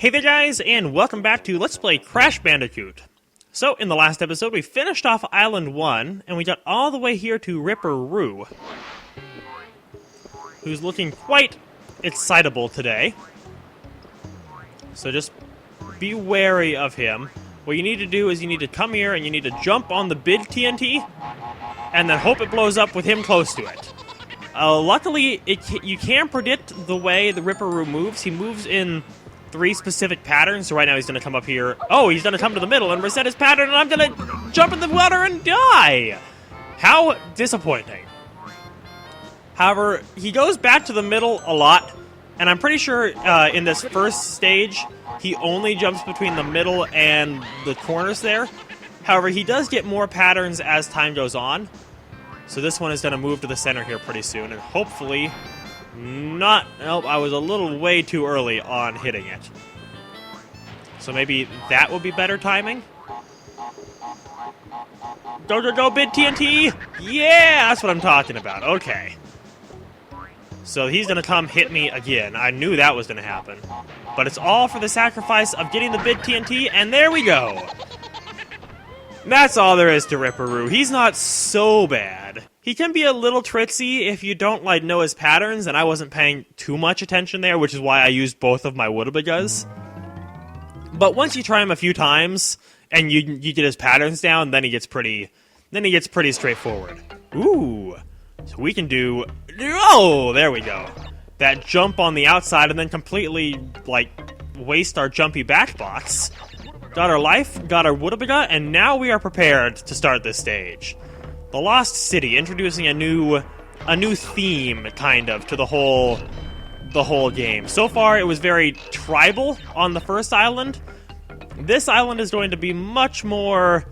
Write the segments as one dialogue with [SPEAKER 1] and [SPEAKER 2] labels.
[SPEAKER 1] Hey there guys, and welcome back to Let's Play Crash Bandicoot. So, in the last episode, we finished off Island 1, and we got all the way here to Ripper-Roo, who's looking quite excitable today. So just be wary of him. What you need to do is you need to come here and you need to jump on the big TNT, and then hope it blows up with him close to it. Luckily, you can predict the way the Ripper-Roo moves. He moves in 3 specific patterns, so right now he's going to come up here. Oh, he's going to come to the middle and reset his pattern, and I'm going to jump in the water and die! How disappointing. However, he goes back to the middle a lot, and I'm pretty sure in this first stage, he only jumps between the middle and the corners there. However, he does get more patterns as time goes on, so this one is going to move to the center here pretty soon, and hopefully not... Nope, I was a little way too early on hitting it. So maybe that will be better timing? Go, go, go, big TNT! Yeah, that's what I'm talking about. Okay. So he's going to come hit me again. I knew that was going to happen. But it's all for the sacrifice of getting the big TNT, and there we go! That's all there is to Ripper-Roo. He's not so bad. He can be a little tricksy if you don't, like, know his patterns, and I wasn't paying too much attention there, which is why I used both of my Woodabagas. But once you try him a few times, and you get his patterns down, then he gets pretty straightforward. Ooh. So we can do... Oh, there we go. That jump on the outside, and then completely, like, waste our jumpy back box. Got our life, got our Woodabaga, and now we are prepared to start this stage. The Lost City, introducing a new theme, kind of, to the whole game. So far, it was very tribal on the first island. This island is going to be much more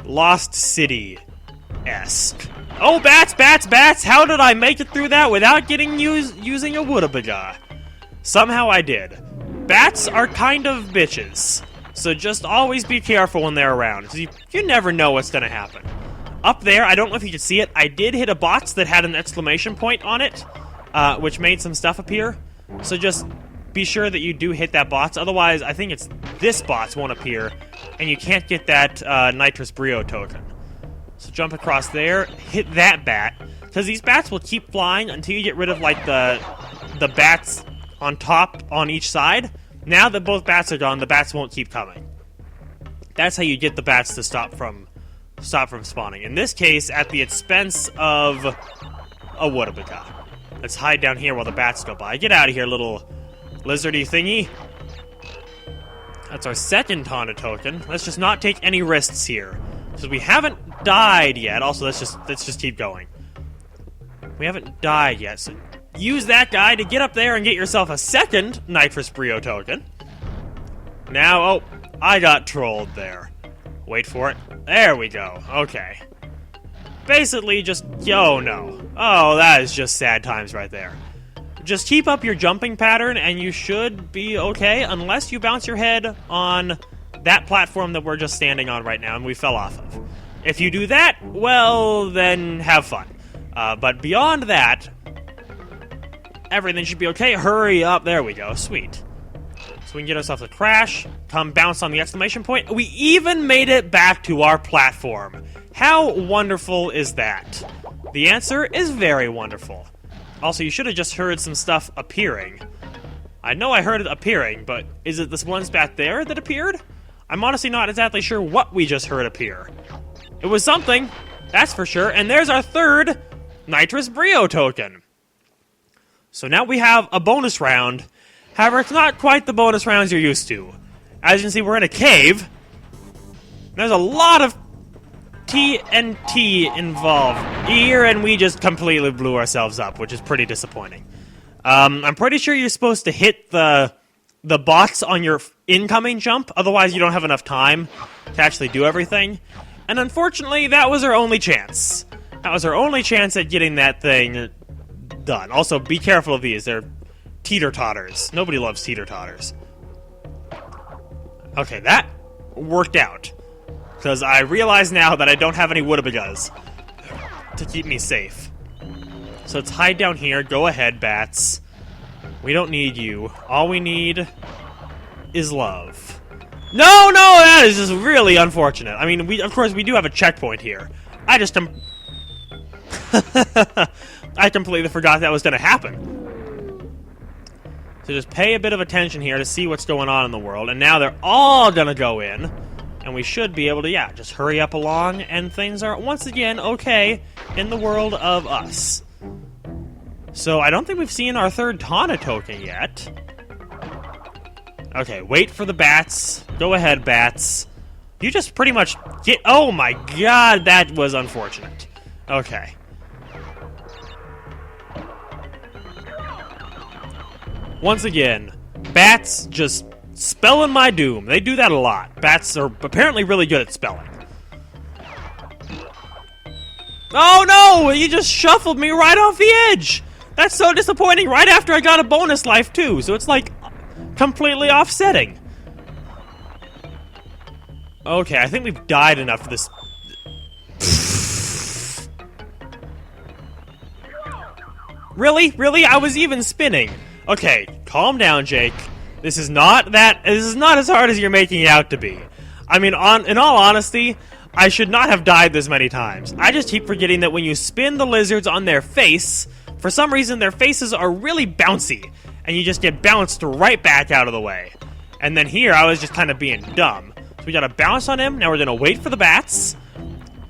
[SPEAKER 1] Lost City-esque. Oh, bats, bats, bats! How did I make it through that without getting using a Woodabaga? Somehow I did. Bats are kind of bitches, so just always be careful when they're around, because you never know what's going to happen. Up there, I don't know if you can see it, I did hit a box that had an exclamation point on it, which made some stuff appear. So just be sure that you do hit that box, otherwise I think it's this box won't appear, and you can't get that nitrous brio token. So jump across there, hit that bat, because these bats will keep flying until you get rid of, like, the bats on top on each side. Now that both bats are gone, the bats won't keep coming. That's how you get the bats to stop from spawning. In this case, at the expense of a Woodabaga. Let's hide down here while the bats go by. Get out of here, little lizardy thingy. That's our second Honda token. Let's just not take any risks here, because we haven't died yet. Also, let's just keep going. We haven't died yet, so use that guy to get up there and get yourself a second nitrous brio token. Now, oh, I got trolled there. Wait for it. There we go. Okay. Basically, just... Oh, no. Oh, that is just sad times right there. Just keep up your jumping pattern, and you should be okay, unless you bounce your head on that platform that we're just standing on right now, and we fell off of. If you do that, well, then have fun. But beyond that, everything should be okay. Hurry up. There we go. Sweet. So we can get ourselves a crash, come bounce on the exclamation point. We even made it back to our platform. How wonderful is that? The answer is very wonderful. Also, you should have just heard some stuff appearing. I know I heard it appearing, but is it this one back there that appeared? I'm honestly not exactly sure what we just heard appear. It was something, that's for sure, and there's our third nitrous brio token. So now we have a bonus round. However, it's not quite the bonus rounds you're used to. As you can see, we're in a cave. There's a lot of TNT involved here, and we just completely blew ourselves up, which is pretty disappointing. I'm pretty sure you're supposed to hit the box on your incoming jump, otherwise you don't have enough time to actually do everything. And unfortunately, that was our only chance. That was our only chance at getting that thing done. Also, be careful of these. They're teeter-totters. Nobody loves teeter-totters. Okay, that worked out. Because I realize now that I don't have any Woodabagas to keep me safe. So let's hide down here. Go ahead, bats. We don't need you. All we need is love. No, that is just really unfortunate. I mean, of course we do have a checkpoint here. I just I completely forgot that was going to happen. So just pay a bit of attention here to see what's going on in the world. And now they're all going to go in. And we should be able to, yeah, just hurry up along. And things are, once again, okay in the world of us. So I don't think we've seen our third Tana token yet. Okay, wait for the bats. Go ahead, bats. You just pretty much get... Oh my god, that was unfortunate. Okay. Once again, bats just spelling my doom. They do that a lot. Bats are apparently really good at spelling. Oh no! You just shuffled me right off the edge! That's so disappointing right after I got a bonus life too, so it's like completely offsetting. Okay, I think we've died enough for this. Really? Really? I was even spinning. Okay, calm down, Jake. This is not as hard as you're making it out to be. I mean, in all honesty, I should not have died this many times. I just keep forgetting that when you spin the lizards on their face, for some reason their faces are really bouncy, and you just get bounced right back out of the way. And then here, I was just kind of being dumb. So we gotta bounce on him, now we're gonna wait for the bats.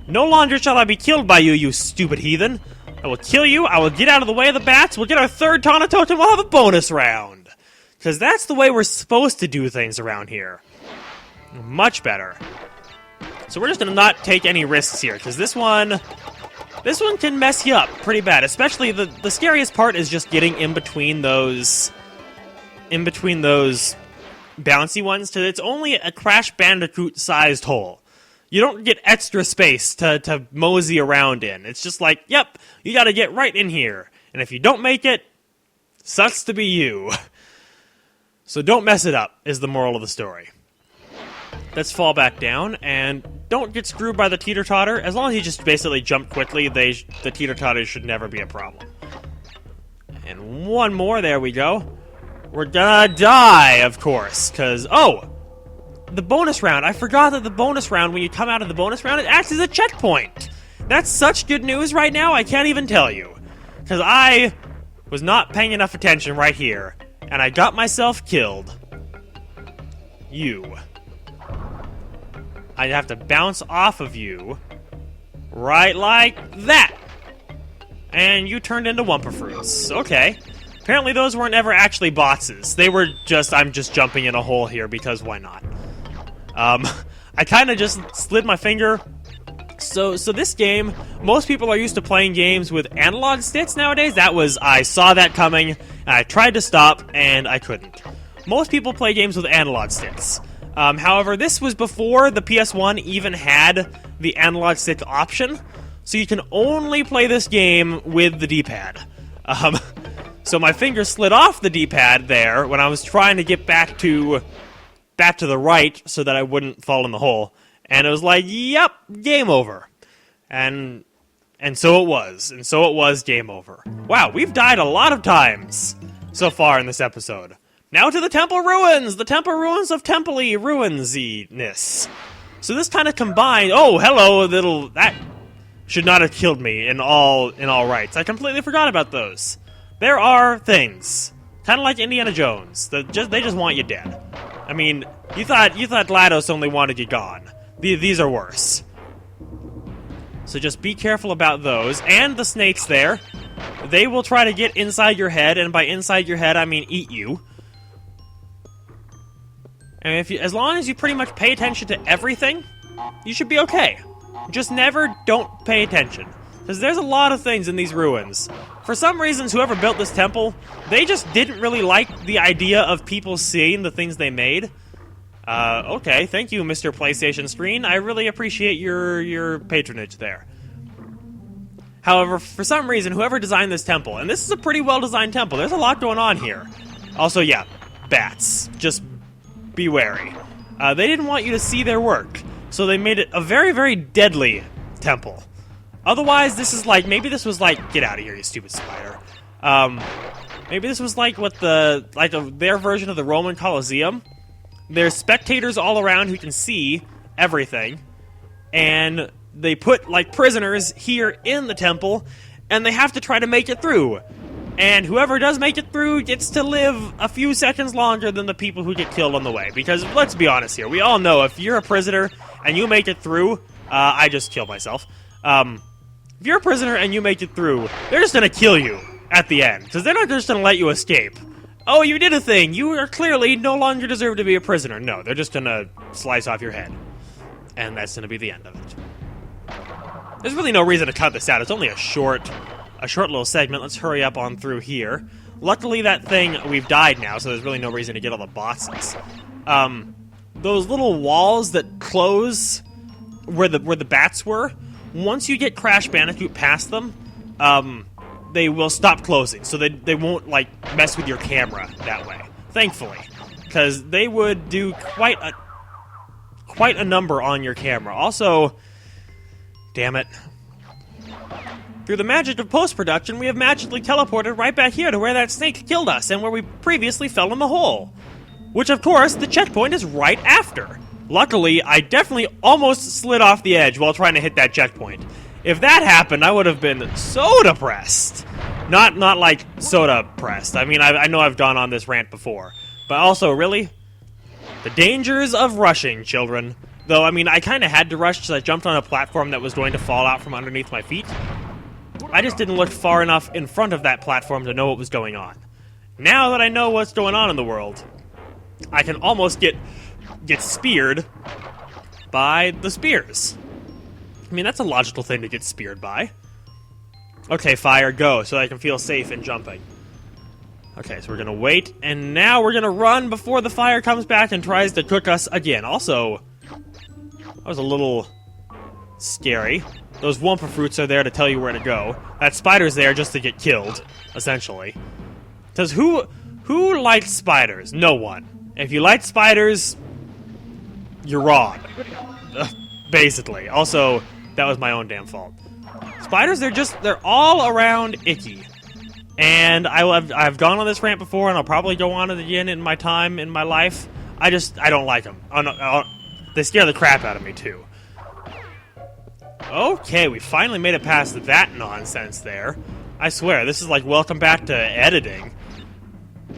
[SPEAKER 1] No longer shall I be killed by you, you stupid heathen. I will kill you, I will get out of the way of the bats, we'll get our third Tana totem, we'll have a bonus round. Because that's the way we're supposed to do things around here. Much better. So we're just gonna not take any risks here, because this one can mess you up pretty bad. Especially the scariest part is just getting in between those bouncy ones. Because it's only a Crash Bandicoot sized hole. You don't get extra space to mosey around in. It's just like, yep, you gotta get right in here. And if you don't make it, sucks to be you. So don't mess it up, is the moral of the story. Let's fall back down, and don't get screwed by the teeter-totter. As long as you just basically jump quickly, the teeter-totter should never be a problem. And one more, there we go. We're gonna die, of course, because, oh! The bonus round. I forgot that the bonus round, when you come out of the bonus round, it acts as a checkpoint. That's such good news right now, I can't even tell you. Because I was not paying enough attention right here, and I got myself killed. You. I have to bounce off of you, right like that. And you turned into Wumpa Fruits. Okay. Apparently those weren't ever actually bosses. They were just, I'm just jumping in a hole here because why not? I kind of just slid my finger. So this game, most people are used to playing games with analog sticks nowadays. I saw that coming, and I tried to stop, and I couldn't. Most people play games with analog sticks. However, this was before the PS1 even had the analog stick option, so you can only play this game with the D-pad. So my finger slid off the D-pad there when I was trying to get back to the right so that I wouldn't fall in the hole, and it was like, yep, game over. And so it was game over. Wow, we've died a lot of times so far in this episode. Now to the temple ruins! The temple ruins of Temple-y ruins-iness. So this kind of combined... Oh, hello, that should not have killed me in all rights. I completely forgot about those. There are things, kind of like Indiana Jones, that they just want you dead. I mean, you thought GLaDOS only wanted you gone. These are worse. So just be careful about those. And the snakes there. They will try to get inside your head, and by inside your head, I mean eat you. And as long as you pretty much pay attention to everything, you should be okay. Just never don't pay attention. Because there's a lot of things in these ruins. For some reasons, whoever built this temple, they just didn't really like the idea of people seeing the things they made. Okay, thank you, Mr. PlayStation Screen. I really appreciate your patronage there. However, for some reason, whoever designed this temple, and this is a pretty well-designed temple, there's a lot going on here. Also, yeah, bats. Just be wary. They didn't want you to see their work, so they made it a very, very deadly temple. Otherwise, this is like, maybe this was like, get out of here, you stupid spider. Maybe this was like what their version of the Roman Colosseum. There's spectators all around who can see everything, and they put, like, prisoners here in the temple, and they have to try to make it through. And whoever does make it through gets to live a few seconds longer than the people who get killed on the way. Because, let's be honest here, we all know if you're a prisoner and you make it through, I just killed myself. If you're a prisoner and you make it through, they're just gonna kill you at the end. Because they're not just gonna let you escape. Oh, you did a thing, you are clearly no longer deserve to be a prisoner. No, they're just gonna slice off your head. And that's gonna be the end of it. There's really no reason to cut this out. It's only a short little segment. Let's hurry up on through here. Luckily, that thing, we've died now, so there's really no reason to get all the bosses. Those little walls that close where the bats were, once you get Crash Bandicoot past them, they will stop closing, so they won't, like, mess with your camera that way. Thankfully. Because they would do quite a number on your camera. Also, damn it. Through the magic of post-production, we have magically teleported right back here to where that snake killed us and where we previously fell in the hole. Which, of course, the checkpoint is right after. Luckily, I definitely almost slid off the edge while trying to hit that checkpoint. If that happened, I would have been so depressed. Not like soda-pressed. I mean, I know I've gone on this rant before. But also, really? The dangers of rushing, children. Though, I mean, I kind of had to rush because I jumped on a platform that was going to fall out from underneath my feet. I just didn't look far enough in front of that platform to know what was going on. Now that I know what's going on in the world, I can almost get speared by the spears. I mean, that's a logical thing to get speared by. Okay, fire, go, so I can feel safe in jumping. Okay, so we're gonna wait, and now we're gonna run before the fire comes back and tries to cook us again. Also, that was a little scary. Those Wumpa fruits are there to tell you where to go. That spider's there just to get killed, essentially. Because who likes spiders? No one. If you like spiders, you're wrong. Basically. Also, that was my own damn fault. Spiders, they're all around icky. And I've gone on this rant before, and I'll probably go on it again in my time in my life. I don't like them. They scare the crap out of me, too. Okay, we finally made it past that nonsense there. I swear, this is like welcome back to editing.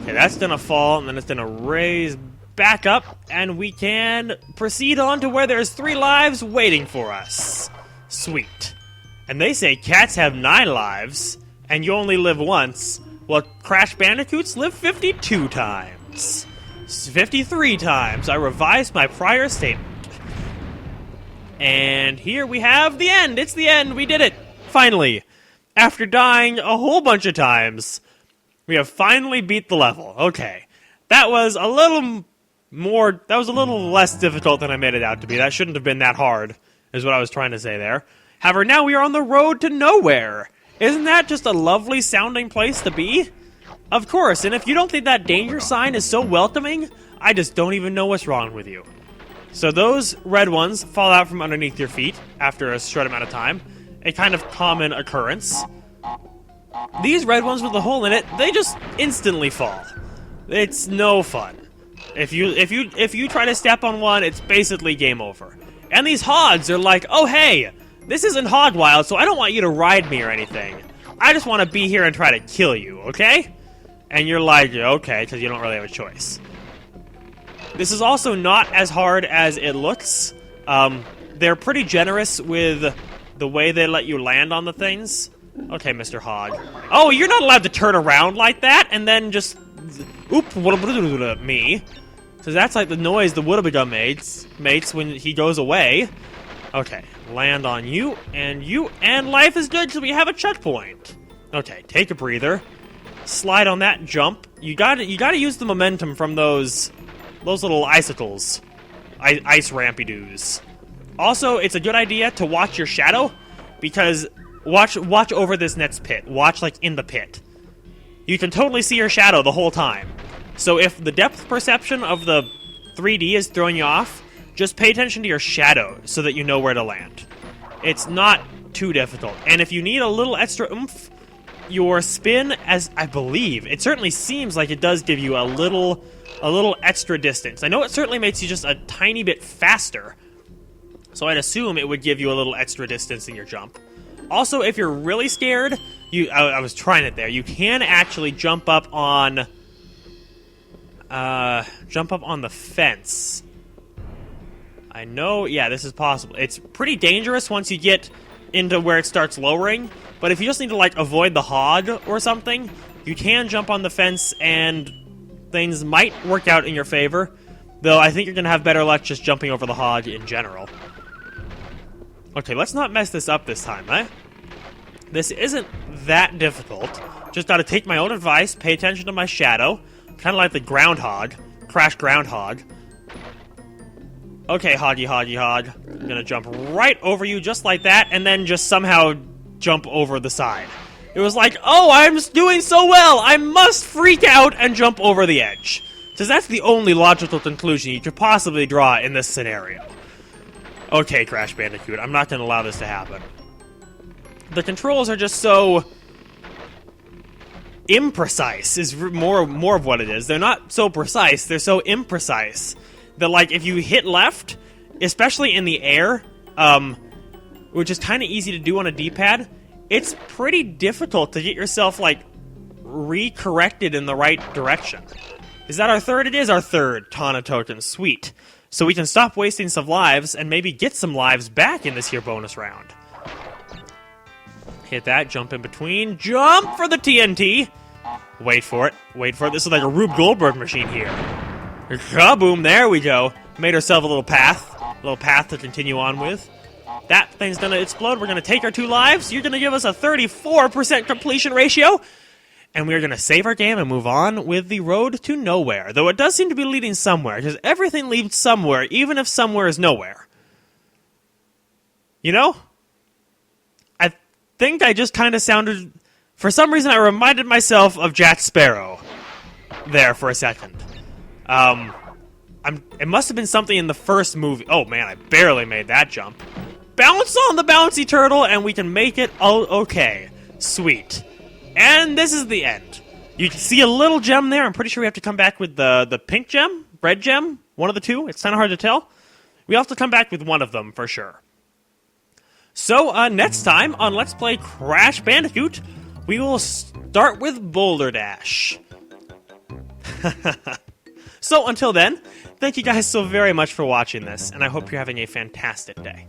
[SPEAKER 1] Okay, that's gonna fall, and then it's gonna raise back up, and we can proceed on to where there's 3 lives waiting for us. Sweet. And they say cats have 9 lives, and you only live once. Well, Crash Bandicoots live 52 times. 53 times. I revised my prior statement. And here we have the end. It's the end. We did it. Finally. After dying a whole bunch of times, we have finally beat the level. Okay. That was a little less difficult than I made it out to be. That shouldn't have been that hard, is what I was trying to say there. However, now we are on the road to nowhere. Isn't that just a lovely sounding place to be? Of course, and if you don't think that danger sign is so welcoming, I just don't even know what's wrong with you. So those red ones fall out from underneath your feet after a short amount of time. A kind of common occurrence. These red ones with the hole in it, they just instantly fall. It's no fun. If you try to step on one, it's basically game over. And these hogs are like, oh hey, this isn't Hog Wild, so I don't want you to ride me or anything. I just want to be here and try to kill you, okay? And you're like, okay, because you don't really have a choice. This is also not as hard as it looks. They're pretty generous with the way they let you land on the things. Okay, Mr. Hog. Oh, you're not allowed to turn around like that and then just... Oop, me. Because that's like the noise the Woodabiga makes when he goes away. Okay, land on you, and life is good because we have a checkpoint. Okay, take a breather. Slide on that jump. You gotta use the momentum from those little icicles. Ice rampy-doos. Also, it's a good idea to watch your shadow, because watch over this next pit. Watch, like, in the pit. You can totally see your shadow the whole time. So if the depth perception of the 3D is throwing you off, just pay attention to your shadow so that you know where to land. It's not too difficult. And if you need a little extra oomph, your spin, as I believe, it certainly seems like it does give you a little extra distance. I know it certainly makes you just a tiny bit faster, so I'd assume it would give you a little extra distance in your jump. Also, if you're really scared, I was trying it there. You can actually jump up on the fence. I know, yeah, this is possible. It's pretty dangerous once you get into where it starts lowering, but if you just need to, like, avoid the hog or something, you can jump on the fence and things might work out in your favor, though I think you're going to have better luck just jumping over the hog in general. Okay, let's not mess this up this time, eh? This isn't that difficult. Just gotta take my own advice, pay attention to my shadow. Kind of like the groundhog. Crash groundhog. Okay, hoggy, hoggy, hog. I'm gonna jump right over you just like that, and then just somehow jump over the side. It was like, oh, I'm doing so well! I must freak out and jump over the edge. Because that's the only logical conclusion you could possibly draw in this scenario. Okay, Crash Bandicoot, I'm not going to allow this to happen. The controls are just so imprecise, is more of what it is. They're not so precise, they're so imprecise. That, like, if you hit left, especially in the air, which is kind of easy to do on a D-pad, it's pretty difficult to get yourself, like, re-corrected in the right direction. Is that our third? It is our third Tana token. Sweet. So we can stop wasting some lives and maybe get some lives back in this here bonus round. Hit that, jump in between, jump for the TNT! Wait for it, wait for it. This is like a Rube Goldberg machine here. Kaboom, there we go. Made ourselves a little path to continue on with. That thing's gonna explode, we're gonna take our 2 lives, you're gonna give us a 34% completion ratio, and we're gonna save our game and move on with the road to nowhere. Though it does seem to be leading somewhere, because everything leads somewhere, even if somewhere is nowhere. You know? I think I just kind of sounded... For some reason, I reminded myself of Jack Sparrow there for a second. It must have been something in the first movie. Oh, man, I barely made that jump. Bounce on the bouncy turtle, and we can make it. Oh, okay. Sweet. And this is the end. You can see a little gem there. I'm pretty sure we have to come back with the pink gem, red gem, one of the two. It's kind of hard to tell. We have to come back with one of them for sure. So, next time on Let's Play Crash Bandicoot, we will start with Boulder Dash. So, until then, thank you guys so very much for watching this, and I hope you're having a fantastic day.